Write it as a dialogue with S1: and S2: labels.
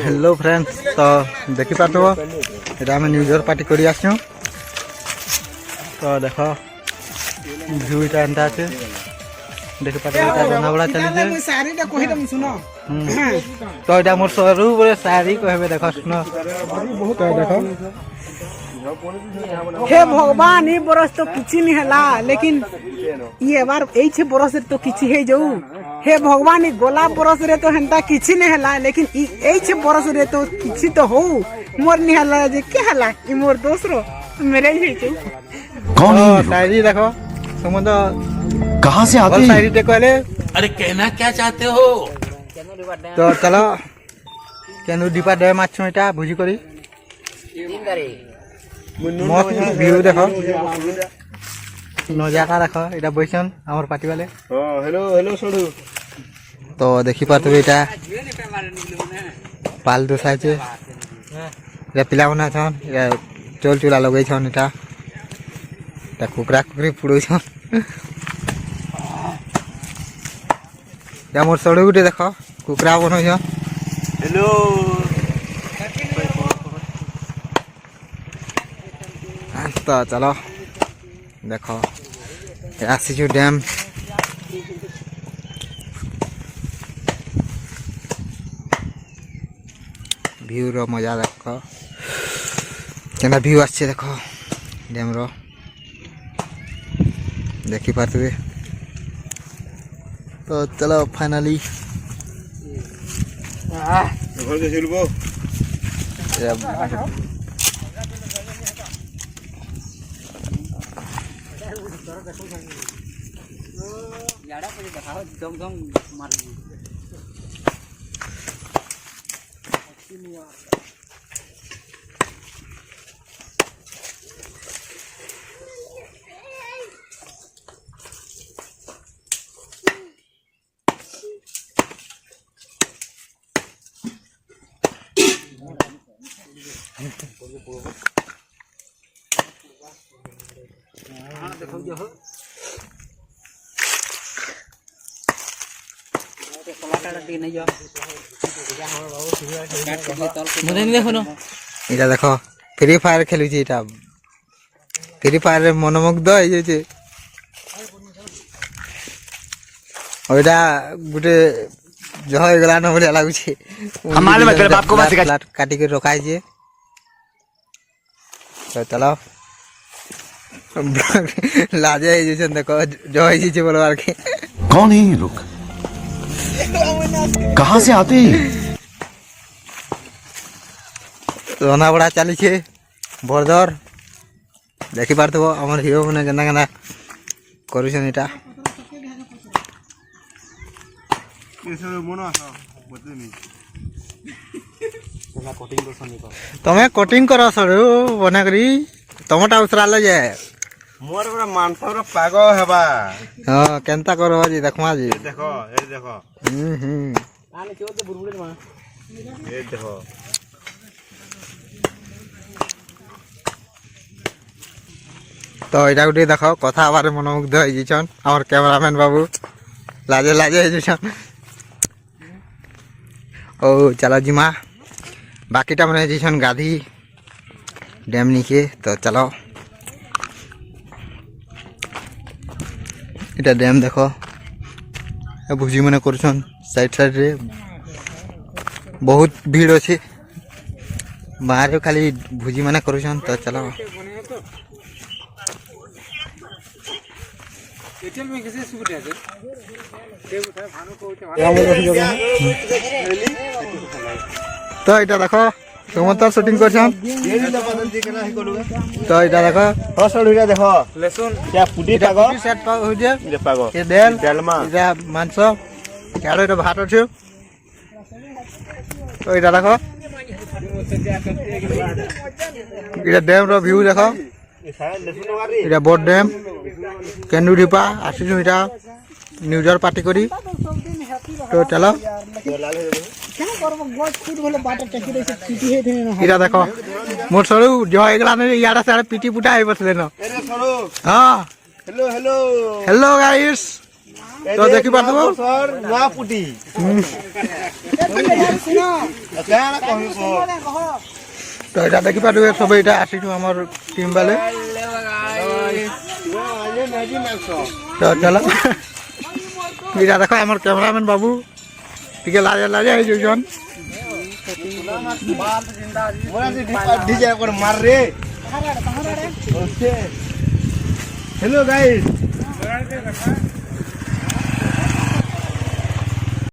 S1: hello friends तो देखी पार्थ ये आम न्यूज पार्टी कर तो देख भ्यू इटा एंता अच्छे देखी पार्थ रंधाबड़ा चली तो ये मोर सरू बोले सारी कहे देख सुन तो देख
S2: हे भगवान ये बरस तो किछि नहीं हला लेकिन ये बार एछे बरस तो किछि हे जाऊ हे भगवान ये गोला बरस रे तो हेंता किछि नहीं हला लेकिन एछे बरस रे तो किछि तो हो मोर नहीं हला जे के हला ई मोर दोसरो मेरे ही छै
S1: कौन है शायरी देखो तुम तो
S3: कहां से आते हैं
S1: शायरी देखो ले
S3: अरे कहना क्या चाहते हो
S1: तो चलो केनु दीपा डे माछ इटा भुजी करी मस्त व्यू देखो नजारा देखो এটা বইছন আমার পার্টি वाले
S4: हेलो हेलो सडू
S1: तो देखि पातो এটা पाल दो साइजे এটা পিলা বনা ছন এটা চল চুলা লগাই ছন এটা এটা কুকরা কুকরি পুড়ই ছন এটা মোর সড়ু গুটে দেখো কুকরা বনাই ছন
S4: हेलो
S1: तो चलो देखो आसीचु डैम व्यू रो मजा देखो केना व्यू आछे देखो डैम रो देखि पारतबे तो चलो फाइनली
S4: घर के सिलबो
S2: याडा पे दिखाओ दम दम मार देखो जो हो
S1: এটা দেখো ফ্রি ফায়ার খেলুছি এটা ফ্রি ফায়ারে মনোমুগ্ধ হয়ে যাচ্ছে ওইটা গোটে জহ হয়েগলা না বলে লাগুছে কাটি করে রখা হয়েছে তো চলো লাজে হয়ে যাচ্ছেন দেখো জহ হয়ে যাচ্ছে বলো আর কি
S3: कौन है ये लोग कहां से आते हैं
S1: रंधाबड़ा चलीছে बरदर देखी पारथबो हमर हिरो मने केना केना करूछन एटा
S4: केसर मोनो आसा बतनी
S1: तमे कटिंग करो सरू बना करी टमाटा उसराले जे
S4: मोर बड़ा मानसर पाग हेबा
S1: हां केनता करो जी देखमा जी
S4: देखो
S2: आने क्यों तो बुरबुरे मा
S4: ए देखो
S1: तो এটা গুটি দেখো কথা আবার মনোমুগ্ধ হয়ে যাচ্ছেন আমার ক্যামেরাম্যান বাবু লাজে লাজে হয়ে যাচ্ছেন ও চলো জিমা বাকিটা মানে যাচ্ছেন গাধি ড্যাম নিচে তো চলো এটা ড্যাম দেখো ভুজি মানে করছেন সাইড সাইড রে বহুত ভিড় আছে বাহারে খালি ভুজি মানে করছেন তো চলো
S2: एटीएल में कैसे सुविधा है देव उठा भानु को उठा
S1: तो এটা দেখো তোমার তো শুটিং করছেন তো এটা দেখো
S4: ओ सडूरा देखो
S2: लहसुन
S4: क्या पुटी पाग
S1: সেট পাও হইছে
S4: ये पाग
S1: এ দেল
S4: डालमा
S1: এটা মাংস আর এটা ভাত আছে তো এটা দেখো এটা ড্যাম র ভিউ দেখো
S4: ये सारा लहसुन मारी
S1: এটা বড় ড্যাম কেন্দু ঢিপা আসিছো এটা নিউজৰ পার্টি করি তো চলো
S2: কেন করব গজ ফুট হলে বাটা টেকি রইছে পিটি হে দেন না
S1: এটা দেখো মোর সরু জয় গলা নে ইয়াড়া সারা পিটি পুটা আই বসলে না
S4: ए रे सडू
S1: হ্যাঁ
S4: हेलो हेलो
S1: हेलो गाइस তো দেখি পারদব
S4: সর নয়া পুটি কেন কহিব
S1: তো এটা দেখি পারদব সবে এটা আসিছু আমার টিম বালে তো চলো এটা দেখো আমার ক্যামেরাম্যান বাবু টিকে লাজে লাজে হয়ে যাচ্ছেন
S4: ডিজে করে মার রে হ্যালো গাইস